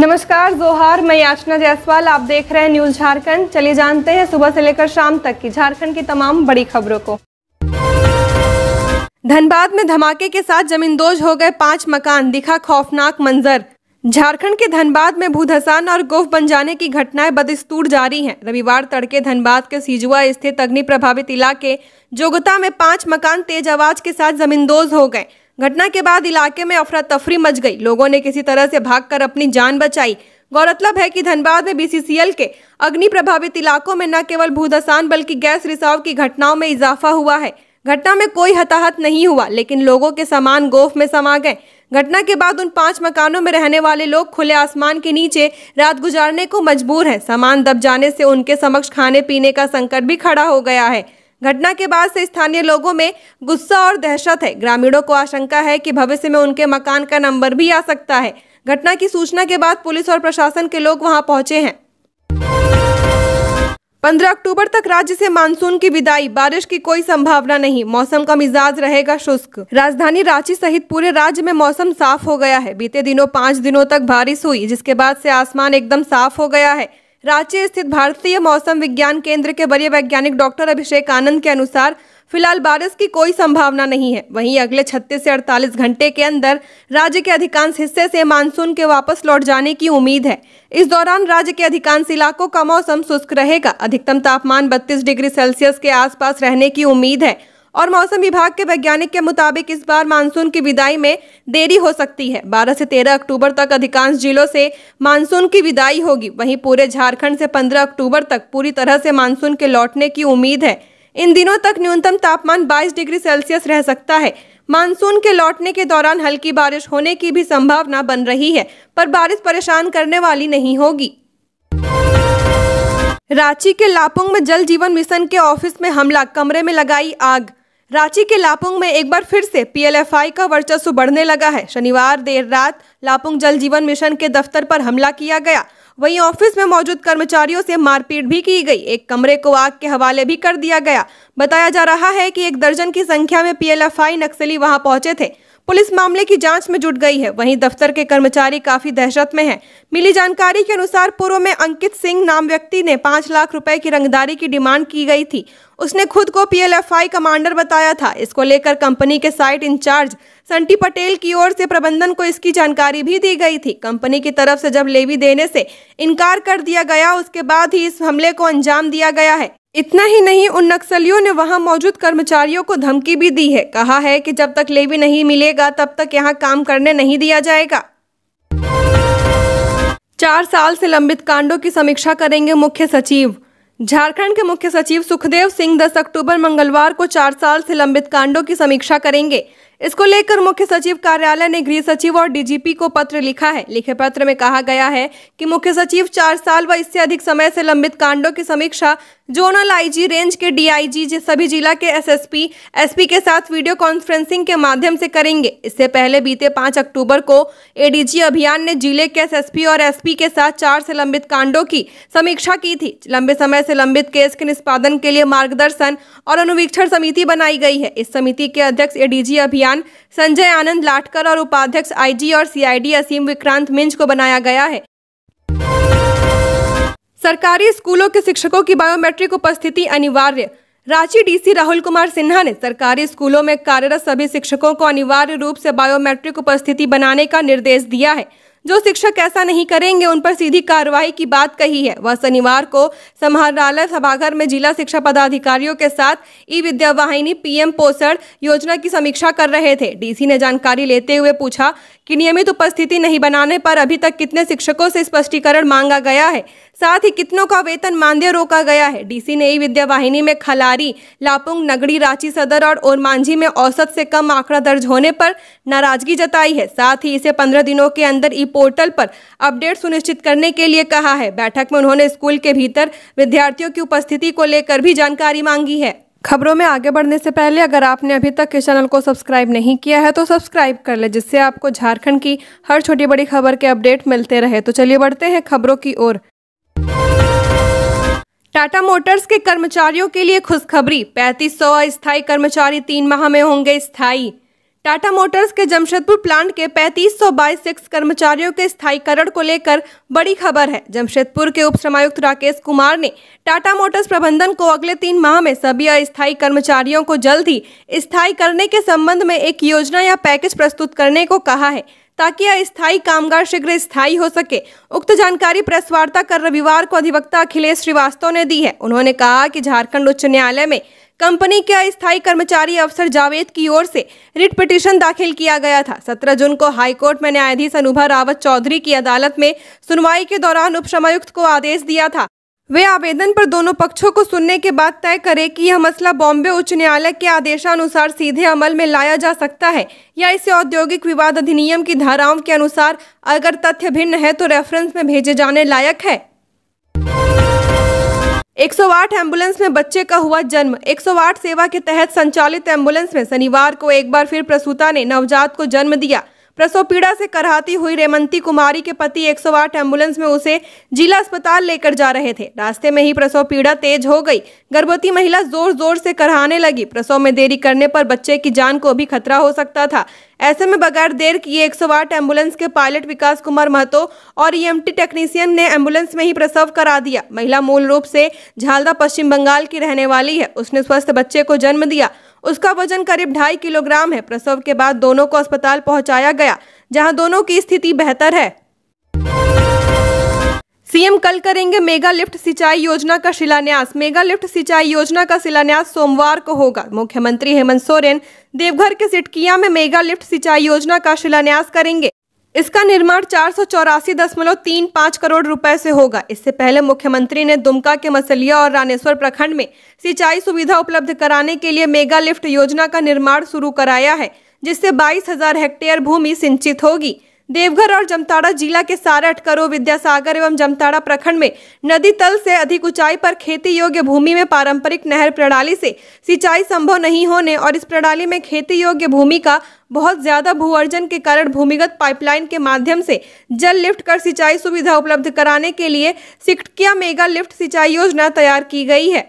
नमस्कार, जोहार। मैं याचना जायसवाल, आप देख रहे हैं न्यूज झारखंड। चलिए जानते हैं सुबह से लेकर शाम तक की झारखंड की तमाम बड़ी खबरों को। धनबाद में धमाके के साथ जमींदोज हो गए 5 मकान, दिखा खौफनाक मंजर। झारखंड के धनबाद में भूधसान और गोफ बन जाने की घटनाएं बदस्तूर जारी हैं। रविवार तड़के धनबाद के सिजुआ स्थित अग्नि प्रभावित इलाके जोगता में 5 मकान तेज आवाज के साथ जमींदोज हो गए। घटना के बाद इलाके में अफरा तफरी मच गई। लोगों ने किसी तरह से भागकर अपनी जान बचाई। गौरतलब है कि धनबाद में बीसीसीएल के अग्नि प्रभावित इलाकों में न केवल भूधसान बल्कि गैस रिसाव की घटनाओं में इजाफा हुआ है। घटना में कोई हताहत नहीं हुआ, लेकिन लोगों के सामान गोफ में समा गए। घटना के बाद उन 5 मकानों में रहने वाले लोग खुले आसमान के नीचे रात गुजारने को मजबूर हैं। सामान दब जाने से उनके समक्ष खाने पीने का संकट भी खड़ा हो गया है। घटना के बाद से स्थानीय लोगों में गुस्सा और दहशत है। ग्रामीणों को आशंका है कि भविष्य में उनके मकान का नंबर भी आ सकता है। घटना की सूचना के बाद पुलिस और प्रशासन के लोग वहां पहुंचे हैं। 15 अक्टूबर तक राज्य से मानसून की विदाई, बारिश की कोई संभावना नहीं। मौसम का मिजाज रहेगा शुष्क। राजधानी रांची सहित पूरे राज्य में मौसम साफ हो गया है। बीते दिनों 5 दिनों तक बारिश हुई, जिसके बाद से आसमान एकदम साफ हो गया है। रांची स्थित भारतीय मौसम विज्ञान केंद्र के वरीय वैज्ञानिक डॉक्टर अभिषेक आनंद के अनुसार फिलहाल बारिश की कोई संभावना नहीं है। वहीं अगले 36 से 48 घंटे के अंदर राज्य के अधिकांश हिस्से से मानसून के वापस लौट जाने की उम्मीद है। इस दौरान राज्य के अधिकांश इलाकों का मौसम शुष्क रहेगा। अधिकतम तापमान 32 डिग्री सेल्सियस के आसपास रहने की उम्मीद है और मौसम विभाग के वैज्ञानिक के मुताबिक इस बार मानसून की विदाई में देरी हो सकती है। 12 से 13 अक्टूबर तक अधिकांश जिलों से मानसून की विदाई होगी। वहीं पूरे झारखंड से 15 अक्टूबर तक पूरी तरह से मानसून के लौटने की उम्मीद है। इन दिनों तक न्यूनतम तापमान 22 डिग्री सेल्सियस रह सकता है। मानसून के लौटने के दौरान हल्की बारिश होने की भी संभावना बन रही है, पर बारिश परेशान करने वाली नहीं होगी। रांची के लापुंग में जल जीवन मिशन के ऑफिस में हमला, कमरे में लगाई आग। रांची के लापुंग में एक बार फिर से पीएलएफआई का वर्चस्व बढ़ने लगा है। शनिवार देर रात लापुंग जल जीवन मिशन के दफ्तर पर हमला किया गया। वहीं ऑफिस में मौजूद कर्मचारियों से मारपीट भी की गई। एक कमरे को आग के हवाले भी कर दिया गया। बताया जा रहा है कि 1 दर्जन की संख्या में पीएलएफआई नक्सली वहां पहुंचे थे। पुलिस मामले की जांच में जुट गई है। वहीं दफ्तर के कर्मचारी काफी दहशत में हैं। मिली जानकारी के अनुसार पूर्व में अंकित सिंह नाम व्यक्ति ने 5 लाख रुपए की रंगदारी की डिमांड की गई थी। उसने खुद को पीएलएफआई कमांडर बताया था। इसको लेकर कंपनी के साइट इंचार्ज संटी पटेल की ओर से प्रबंधन को इसकी जानकारी भी दी गई थी। कंपनी की तरफ से जब लेवी देने से इनकार कर दिया गया, उसके बाद ही इस हमले को अंजाम दिया गया है। इतना ही नहीं, उन नक्सलियों ने वहां मौजूद कर्मचारियों को धमकी भी दी है। कहा है कि जब तक लेवी नहीं मिलेगा तब तक यहां काम करने नहीं दिया जाएगा। 4 साल से लंबित कांडों की समीक्षा करेंगे मुख्य सचिव। झारखंड के मुख्य सचिव सुखदेव सिंह 10 अक्टूबर मंगलवार को 4 साल से लंबित कांडों की समीक्षा करेंगे। इसको लेकर मुख्य सचिव कार्यालय ने गृह सचिव और डीजीपी को पत्र लिखा है। लिखे पत्र में कहा गया है कि मुख्य सचिव 4 साल व इससे अधिक समय से लंबित कांडों की समीक्षा जोनल आईजी, रेंज के डीआईजी, सभी जिला के एसएसपी, एसपी के साथ वीडियो कॉन्फ्रेंसिंग के माध्यम से करेंगे। इससे पहले बीते 5 अक्टूबर को एडीजी अभियान ने जिले के एसएसपी और एसपी के साथ 4 से लंबित कांडों की समीक्षा की थी। लंबे समय से लंबित केस के निष्पादन के लिए मार्गदर्शन और अनुवीक्षण समिति बनाई गई है। इस समिति के अध्यक्ष एडीजी अभियान संजय आनंद लाटकर और उपाध्यक्ष आईजी और सीआईडी असीम विक्रांत मिंज को बनाया गया है। सरकारी स्कूलों के शिक्षकों की बायोमेट्रिक उपस्थिति अनिवार्य। रांची डीसी राहुल कुमार सिन्हा ने सरकारी स्कूलों में कार्यरत सभी शिक्षकों को अनिवार्य रूप से बायोमेट्रिक उपस्थिति बनाने का निर्देश दिया है। जो शिक्षक ऐसा नहीं करेंगे उन पर सीधी कार्रवाई की बात कही है। वह शनिवार को समाहरणालय सभागार में जिला शिक्षा पदाधिकारियों के साथ ई विद्या वाहिनी पीएम पोषण योजना की समीक्षा कर रहे थे। डीसी ने जानकारी लेते हुए पूछा कि नियमित उपस्थिति नहीं बनाने पर अभी तक कितने शिक्षकों से स्पष्टीकरण मांगा गया है, साथ ही कितनों का वेतन मानदेय रोका गया है। डीसी ने ई विद्या वाहिनी में खलारी, लापुंग, नगड़ी, रांची सदर और ओरमांझी में औसत से कम आंकड़ा दर्ज होने पर नाराजगी जताई है। साथ ही इसे 15 दिनों के अंदर ई पोर्टल पर अपडेट सुनिश्चित करने के लिए कहा है। बैठक में उन्होंने स्कूल के भीतर विद्यार्थियों की उपस्थिति को लेकर भी जानकारी मांगी है। खबरों में आगे बढ़ने से पहले अगर आपने अभी तक इस चैनल को सब्सक्राइब नहीं किया है तो सब्सक्राइब कर ले, जिससे आपको झारखंड की हर छोटी बड़ी खबर के अपडेट मिलते रहे। तो चलिए बढ़ते हैं खबरों की ओर। टाटा मोटर्स के कर्मचारियों के लिए खुशखबरी, 3500 अस्थायी कर्मचारी 3 माह में होंगे स्थायी। टाटा मोटर्स के जमशेदपुर प्लांट के 3522 कर्मचारियों के स्थायीकरण को लेकर बड़ी खबर है। जमशेदपुर के उप श्रमायुक्त राकेश कुमार ने टाटा मोटर्स प्रबंधन को अगले 3 माह में सभी अस्थायी कर्मचारियों को जल्द ही स्थायी करने के संबंध में एक योजना या पैकेज प्रस्तुत करने को कहा है, ताकि अस्थायी कामगार शीघ्र स्थायी हो सके। उक्त जानकारी प्रेस वार्ता कर रविवार को अधिवक्ता अखिलेश श्रीवास्तव ने दी है। उन्होंने कहा कि झारखंड उच्च न्यायालय में कंपनी के अस्थायी कर्मचारी अफसर जावेद की ओर से रिट पिटीशन दाखिल किया गया था। 17 जून को हाईकोर्ट में न्यायाधीश अनुभा रावत चौधरी की अदालत में सुनवाई के दौरान उप श्रमायुक्त को आदेश दिया था। वे आवेदन पर दोनों पक्षों को सुनने के बाद तय करें कि यह मसला बॉम्बे उच्च न्यायालय के आदेशानुसार सीधे अमल में लाया जा सकता है या इसे औद्योगिक विवाद अधिनियम की धाराओं के अनुसार अगर तथ्य भिन्न है तो रेफरेंस में भेजे जाने लायक है। 108 एम्बुलेंस में बच्चे का हुआ जन्म। 108 सेवा के तहत संचालित एम्बुलेंस में शनिवार को एक बार फिर प्रसूता ने नवजात को जन्म दिया। प्रसव पीड़ा से करहाती हुई रेमंती कुमारी के पति 108 एम्बुलेंस में उसे जिला अस्पताल लेकर जा रहे थे। रास्ते में ही प्रसव पीड़ा तेज हो गई। गर्भवती महिला जोर जोर से करहाने लगी। प्रसव में देरी करने पर बच्चे की जान को भी खतरा हो सकता था। ऐसे में बगैर देर किए 108 एम्बुलेंस के पायलट विकास कुमार महतो और ईएमटी टेक्नीशियन ने एम्बुलेंस में ही प्रसव करा दिया। महिला मूल रूप से झालदा पश्चिम बंगाल की रहने वाली है। उसने स्वस्थ बच्चे को जन्म दिया। उसका वजन करीब 2.5 किलोग्राम है। प्रसव के बाद दोनों को अस्पताल पहुंचाया गया, जहां दोनों की स्थिति बेहतर है। सीएम कल करेंगे मेगा लिफ्ट सिंचाई योजना का शिलान्यास। मेगा लिफ्ट सिंचाई योजना का शिलान्यास सोमवार को होगा। मुख्यमंत्री हेमंत सोरेन देवघर के सिटकिया में मेगा लिफ्ट सिंचाई योजना का शिलान्यास करेंगे। इसका निर्माण 484.35 करोड़ रुपए से होगा। इससे पहले मुख्यमंत्री ने दुमका के मसलिया और रानेश्वर प्रखंड में सिंचाई सुविधा उपलब्ध कराने के लिए मेगा लिफ्ट योजना का निर्माण शुरू कराया है, जिससे 22,000 हेक्टेयर भूमि सिंचित होगी। देवघर और जामताड़ा जिला के सारठ, करो, विद्यासागर एवं जामताड़ा प्रखंड में नदी तल से अधिक ऊंचाई पर खेती योग्य भूमि में पारंपरिक नहर प्रणाली से सिंचाई संभव नहीं होने और इस प्रणाली में खेती योग्य भूमि का बहुत ज्यादा भू अर्जन के कारण भूमिगत पाइपलाइन के माध्यम से जल लिफ्ट कर सिंचाई सुविधा उपलब्ध कराने के लिए सिटकिया मेगा लिफ्ट सिंचाई योजना तैयार की गई है।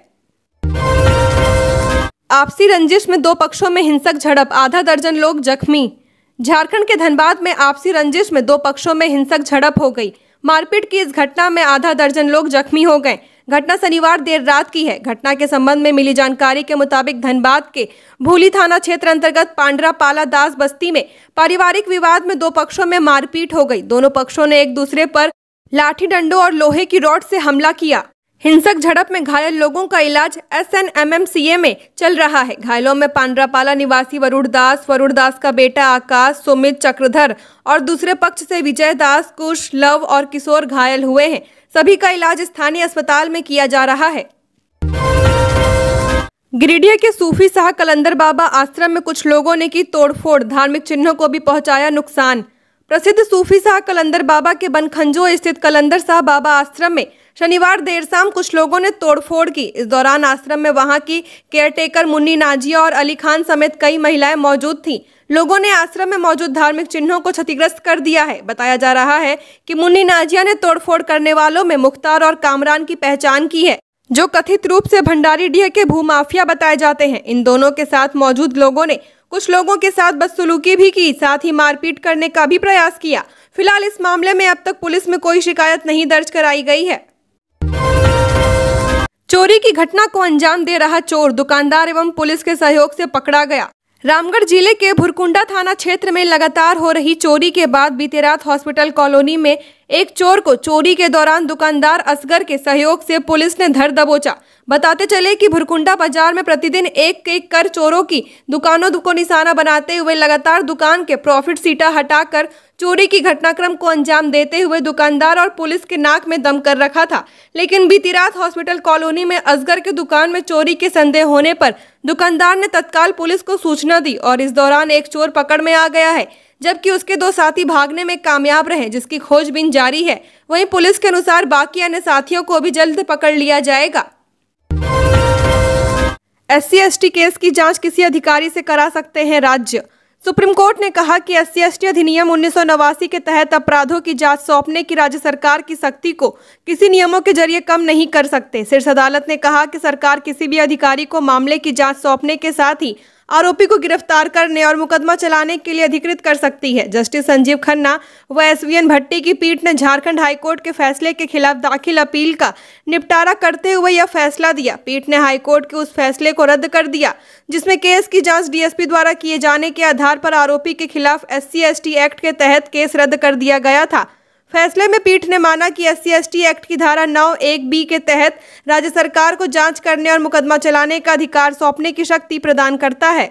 आपसी रंजिश में 2 पक्षों में हिंसक झड़प, आधा दर्जन लोग जख्मी। झारखंड के धनबाद में आपसी रंजिश में 2 पक्षों में हिंसक झड़प हो गई। मारपीट की इस घटना में आधा दर्जन लोग जख्मी हो गए। घटना शनिवार देर रात की है। घटना के संबंध में मिली जानकारी के मुताबिक धनबाद के भूली थाना क्षेत्र अंतर्गत पांडरा पाला दास बस्ती में पारिवारिक विवाद में 2 पक्षों में मारपीट हो गई। दोनों पक्षों ने एक दूसरे पर लाठी डंडों और लोहे की रॉड से हमला किया। हिंसक झड़प में घायल लोगों का इलाज SNMMCA में चल रहा है। घायलों में पांडरापाला निवासी वरुण दास का बेटा आकाश, सुमित, चक्रधर और दूसरे पक्ष से विजय दास, कुश, लव और किशोर घायल हुए हैं। सभी का इलाज स्थानीय अस्पताल में किया जा रहा है। गिरिडीह के सूफी शाह कलंदर बाबा आश्रम में कुछ लोगों ने की तोड़फोड़, धार्मिक चिन्हों को भी पहुंचाया नुकसान। प्रसिद्ध सूफी शाह कलंदर बाबा के बनखंजो स्थित कलंदर शाह बाबा आश्रम में शनिवार देर शाम कुछ लोगों ने तोड़फोड़ की। इस दौरान आश्रम में वहां की केयरटेकर मुन्नी नाजिया और अली खान समेत कई महिलाएं मौजूद थीं। लोगों ने आश्रम में मौजूद धार्मिक चिन्हों को क्षतिग्रस्त कर दिया है। बताया जा रहा है कि मुन्नी नाजिया ने तोड़फोड़ करने वालों में मुख्तार और कामरान की पहचान की है, जो कथित रूप से भंडारीडीह के भूमाफिया बताए जाते हैं। इन दोनों के साथ मौजूद लोगों ने कुछ लोगों के साथ बदसलूकी भी की, साथ ही मारपीट करने का भी प्रयास किया। फिलहाल इस मामले में अब तक पुलिस में कोई शिकायत नहीं दर्ज कराई गई है। चोरी की घटना को अंजाम दे रहा चोर दुकानदार एवं पुलिस के सहयोग से पकड़ा गया। रामगढ़ जिले के भुरकुंडा थाना क्षेत्र में लगातार हो रही चोरी के बाद बीती रात हॉस्पिटल कॉलोनी में एक चोर को चोरी के दौरान दुकानदार असगर के सहयोग से पुलिस ने धर दबोचा। बताते चले कि भुरकुंडा बाजार में प्रतिदिन एक कर चोरों की दुकानों को निशाना बनाते हुए लगातार दुकान के प्रॉफिट सीटा हटाकर चोरी की घटनाक्रम को अंजाम देते हुए दुकानदार और पुलिस के नाक में दम कर रखा था। लेकिन बीती रात हॉस्पिटल कॉलोनी में असगर के दुकान में चोरी के संदेह होने पर दुकानदार ने तत्काल पुलिस को सूचना दी और इस दौरान एक चोर पकड़ में आ गया है, जबकि उसके 2 साथी भागने में कामयाब रहे, जिसकी खोजबीन जारी है। वहीं पुलिस के अनुसार बाकी अन्य साथियों को भी जल्द पकड़ लिया जाएगा। SC/ST केस की जांच किसी अधिकारी से करा सकते हैं राज्य। सुप्रीम कोर्ट ने कहा कि SC/ST अधिनियम 1989 के तहत अपराधों की जांच सौंपने की राज्य सरकार की शक्ति को किसी नियमों के जरिए कम नहीं कर सकते। शीर्ष अदालत ने कहा कि सरकार किसी भी अधिकारी को मामले की जांच सौंपने के साथ ही आरोपी को गिरफ्तार करने और मुकदमा चलाने के लिए अधिकृत कर सकती है। जस्टिस संजीव खन्ना व एसवीएन भट्टी की पीठ ने झारखंड हाईकोर्ट के फैसले के खिलाफ दाखिल अपील का निपटारा करते हुए यह फैसला दिया। पीठ ने हाईकोर्ट के उस फैसले को रद्द कर दिया जिसमें केस की जांच डीएसपी द्वारा किए जाने के आधार पर आरोपी के खिलाफ SC/ST एक्ट के तहत केस रद्द कर दिया गया था। फैसले में पीठ ने माना कि SC/ST एक्ट की धारा 9(1)(b) के तहत राज्य सरकार को जांच करने और मुकदमा चलाने का अधिकार सौंपने की शक्ति प्रदान करता है।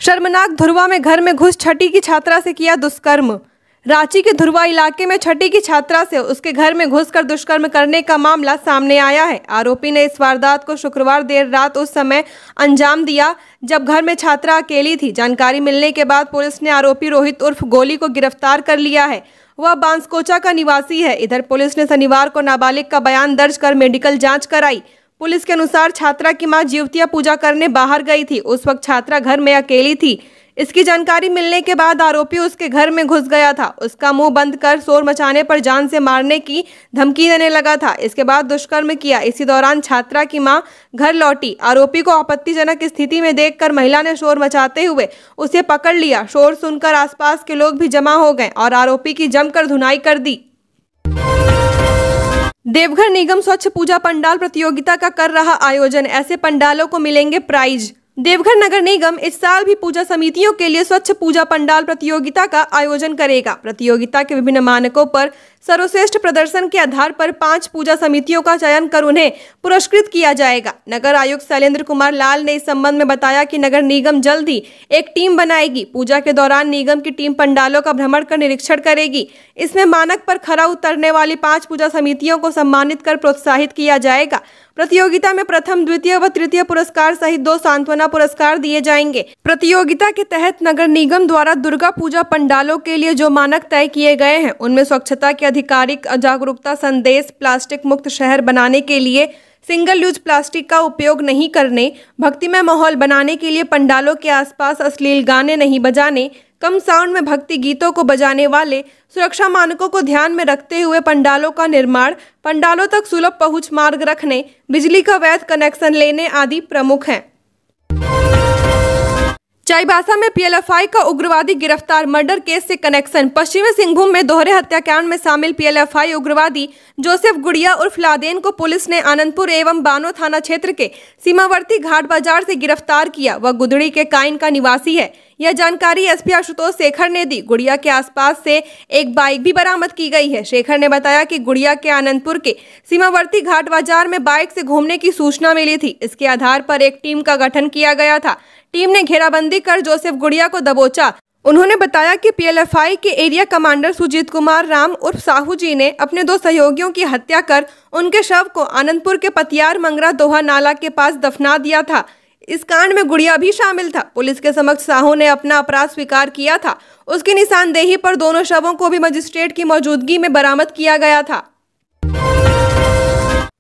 शर्मनाक, धुरवा में घर में घुस छठी की छात्रा से किया दुष्कर्म। रांची के धुरवा इलाके में छठी की छात्रा से उसके घर में घुसकर दुष्कर्म करने का मामला सामने आया है। आरोपी ने इस वारदात को शुक्रवार देर रात उस समय अंजाम दिया जब घर में छात्रा अकेली थी। जानकारी मिलने के बाद पुलिस ने आरोपी रोहित उर्फ गोली को गिरफ्तार कर लिया है। वह बांसकोचा का निवासी है। इधर पुलिस ने शनिवार को नाबालिग का बयान दर्ज कर मेडिकल जाँच कराई। पुलिस के अनुसार छात्रा की मां ज्योतिया पूजा करने बाहर गई थी। उस वक्त छात्रा घर में अकेली थी। इसकी जानकारी मिलने के बाद आरोपी उसके घर में घुस गया था। उसका मुंह बंद कर शोर मचाने पर जान से मारने की धमकी देने लगा था। इसके बाद दुष्कर्म किया। इसी दौरान छात्रा की मां घर लौटी। आरोपी को आपत्तिजनक स्थिति में देखकर महिला ने शोर मचाते हुए उसे पकड़ लिया। शोर सुनकर आसपास के लोग भी जमा हो गए और आरोपी की जमकर धुनाई कर दी। देवघर निगम स्वच्छ पूजा पंडाल प्रतियोगिता का कर रहा आयोजन, ऐसे पंडालों को मिलेंगे प्राइज। देवघर नगर निगम इस साल भी पूजा समितियों के लिए स्वच्छ पूजा पंडाल प्रतियोगिता का आयोजन करेगा। प्रतियोगिता के विभिन्न मानकों पर सर्वश्रेष्ठ प्रदर्शन के आधार पर 5 पूजा समितियों का चयन कर उन्हें पुरस्कृत किया जाएगा। नगर आयुक्त शैलेंद्र कुमार लाल ने इस संबंध में बताया कि नगर निगम जल्द ही एक टीम बनाएगी। पूजा के दौरान निगम की टीम पंडालों का भ्रमण कर निरीक्षण करेगी। इसमें मानक पर खरा उतरने वाली 5 पूजा समितियों को सम्मानित कर प्रोत्साहित किया जाएगा। प्रतियोगिता में प्रथम, द्वितीय व तृतीय पुरस्कार सहित 2 सांत्वना पुरस्कार दिए जाएंगे। प्रतियोगिता के तहत नगर निगम द्वारा दुर्गा पूजा पंडालों के लिए जो मानक तय किए गए हैं उनमें स्वच्छता के आधिकारिक जागरूकता संदेश, प्लास्टिक मुक्त शहर बनाने के लिए सिंगल यूज प्लास्टिक का उपयोग नहीं करने, भक्तिमय माहौल बनाने के लिए पंडालों के आसपास अश्लील गाने नहीं बजाने, कम साउंड में भक्ति गीतों को बजाने वाले, सुरक्षा मानकों को ध्यान में रखते हुए पंडालों का निर्माण, पंडालों तक सुलभ पहुंच मार्ग रखने, बिजली का वैध कनेक्शन लेने आदि प्रमुख हैं। चाईबासा में PLFI का उग्रवादी गिरफ्तार, मर्डर केस से कनेक्शन। पश्चिमी सिंहभूम में दोहरे हत्याकांड में शामिल PLFI उग्रवादी जोसेफ गुड़िया उर्फ लादेन को पुलिस ने आनंदपुर एवं बानो थाना क्षेत्र के सीमावर्ती घाट बाजार से गिरफ्तार किया। वह गुदड़ी के काइन का निवासी है। यह जानकारी SP आशुतोष शेखर ने दी। गुड़िया के आसपास से एक बाइक भी बरामद की गई है। शेखर ने बताया कि गुड़िया के आनंदपुर के सीमावर्ती घाट बाजार में बाइक से घूमने की सूचना मिली थी। इसके आधार पर एक टीम का गठन किया गया था। टीम ने घेराबंदी कर जोसेफ गुड़िया को दबोचा। उन्होंने बताया कि PLFI के एरिया कमांडर सुजीत कुमार राम उर्फ साहू जी ने अपने 2 सहयोगियों की हत्या कर उनके शव को आनंदपुर के पतियार मंगरा दोहा नाला के पास दफना दिया था। इस कांड में गुड़िया भी शामिल था। पुलिस के समक्ष साहू ने अपना अपराध स्वीकार किया था। उसकी निशानदेही पर दोनों शवों को भी मजिस्ट्रेट की मौजूदगी में बरामद किया गया था।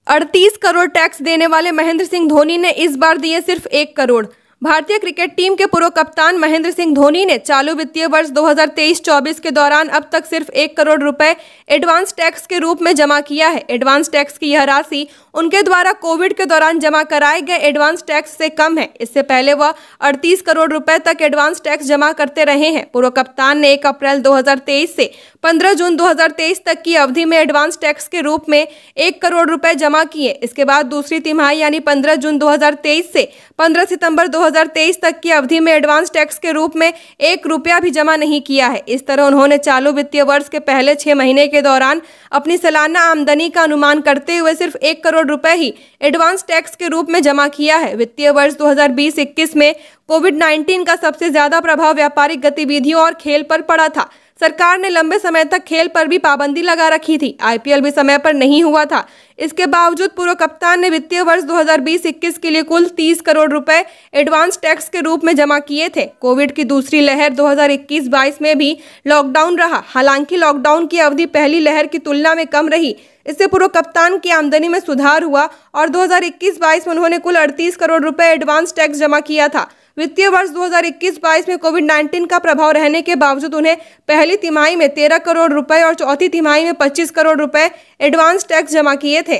38 करोड़ टैक्स देने वाले महेंद्र सिंह धोनी ने इस बार दिए सिर्फ 1 करोड़। भारतीय क्रिकेट टीम के पूर्व कप्तान महेंद्र सिंह धोनी ने चालू वित्तीय वर्ष 2023-24 के दौरान अब तक सिर्फ 1 करोड़ रुपए एडवांस टैक्स के रूप में जमा किया है। एडवांस टैक्स की यह राशि उनके द्वारा कोविड के दौरान जमा कराए गए एडवांस टैक्स से कम है। इससे पहले वह 38 करोड़ रुपए तक एडवांस टैक्स जमा करते रहे हैं। पूर्व कप्तान ने 1 अप्रैल 2023 से 15 जून 2023 तक की अवधि में एडवांस टैक्स के रूप में 1 करोड़ रुपए जमा किए। इसके बाद दूसरी तिमाही यानी 15 जून 2023 से 15 सितंबर 2023 तक की अवधि में एडवांस टैक्स के रूप में 1 रुपया भी जमा नहीं किया है। इस तरह उन्होंने चालू वित्तीय वर्ष के पहले 6 महीने के दौरान अपनी सालाना आमदनी का अनुमान करते हुए सिर्फ 1 करोड़ रुपए ही एडवांस टैक्स के रूप में जमा किया है। वित्तीय वर्ष 2020-21 में कोविड-19 का सबसे ज्यादा प्रभाव व्यापारिक गतिविधियों और खेल पर पड़ा था। सरकार ने लंबे समय तक खेल पर भी पाबंदी लगा रखी थी। IPL भी समय पर नहीं हुआ था। इसके बावजूद पूर्व कप्तान ने वित्तीय वर्ष 2020-21 के लिए कुल 30 करोड़ रुपए एडवांस टैक्स के रूप में जमा किए थे। कोविड की दूसरी लहर 2021-22 में भी लॉकडाउन रहा। हालांकि लॉकडाउन की अवधि पहली लहर की तुलना में कम रही। इससे पूर्व कप्तान की आमदनी में सुधार हुआ और 2021-22 में उन्होंने कुल 38 करोड़ रुपए एडवांस टैक्स जमा किया था। वित्तीय वर्ष 2021-22 में कोविड-19 का प्रभाव रहने के बावजूद उन्हें पहली तिमाही में 13 करोड़ रुपए और चौथी तिमाही में 25 करोड़ रुपए एडवांस टैक्स जमा किए थे।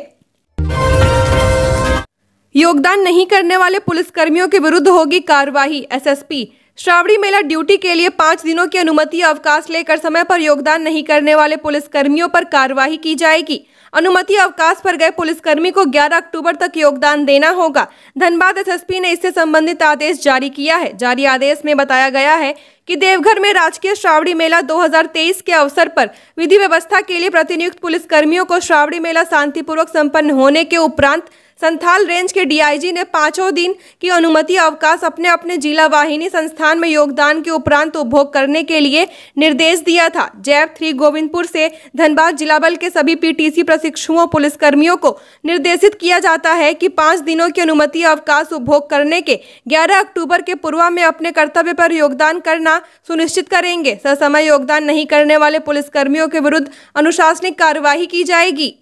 योगदान नहीं करने वाले पुलिसकर्मियों के विरुद्ध होगी कार्रवाई। एसएसपी श्रावणी मेला ड्यूटी के लिए 5 दिनों की अनुमति अवकाश लेकर समय पर योगदान नहीं करने वाले पुलिसकर्मियों पर कार्रवाई की जाएगी। अनुमति अवकाश पर गए पुलिसकर्मी को 11 अक्टूबर तक योगदान देना होगा। धनबाद एसएसपी ने इससे संबंधित आदेश जारी किया है। जारी आदेश में बताया गया है कि देवघर में राजकीय श्रावणी मेला 2023 के अवसर पर विधि व्यवस्था के लिए प्रतिनियुक्त पुलिसकर्मियों को श्रावणी मेला शांतिपूर्वक संपन्न होने के उपरांत संथाल रेंज के डीआईजी ने 5 दिन की अनुमति अवकाश अपने अपने जिला वाहिनी संस्थान में योगदान के उपरांत उपभोग करने के लिए निर्देश दिया था। जैप 3 गोविंदपुर से धनबाद जिला बल के सभी पीटीसी प्रशिक्षुओं पुलिसकर्मियों को निर्देशित किया जाता है कि 5 दिनों की अनुमति अवकाश उपभोग करने के 11 अक्टूबर के पूर्व में अपने कर्तव्य पर योगदान करना सुनिश्चित करेंगे। ससमय योगदान नहीं करने वाले पुलिसकर्मियों के विरुद्ध अनुशासनिक कार्यवाही की जाएगी।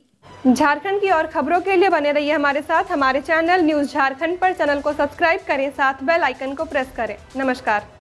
झारखंड की और खबरों के लिए बने रहिए हमारे साथ। हमारे चैनल न्यूज़ झारखंड पर चैनल को सब्सक्राइब करें, साथ बेल आइकन को प्रेस करें। नमस्कार।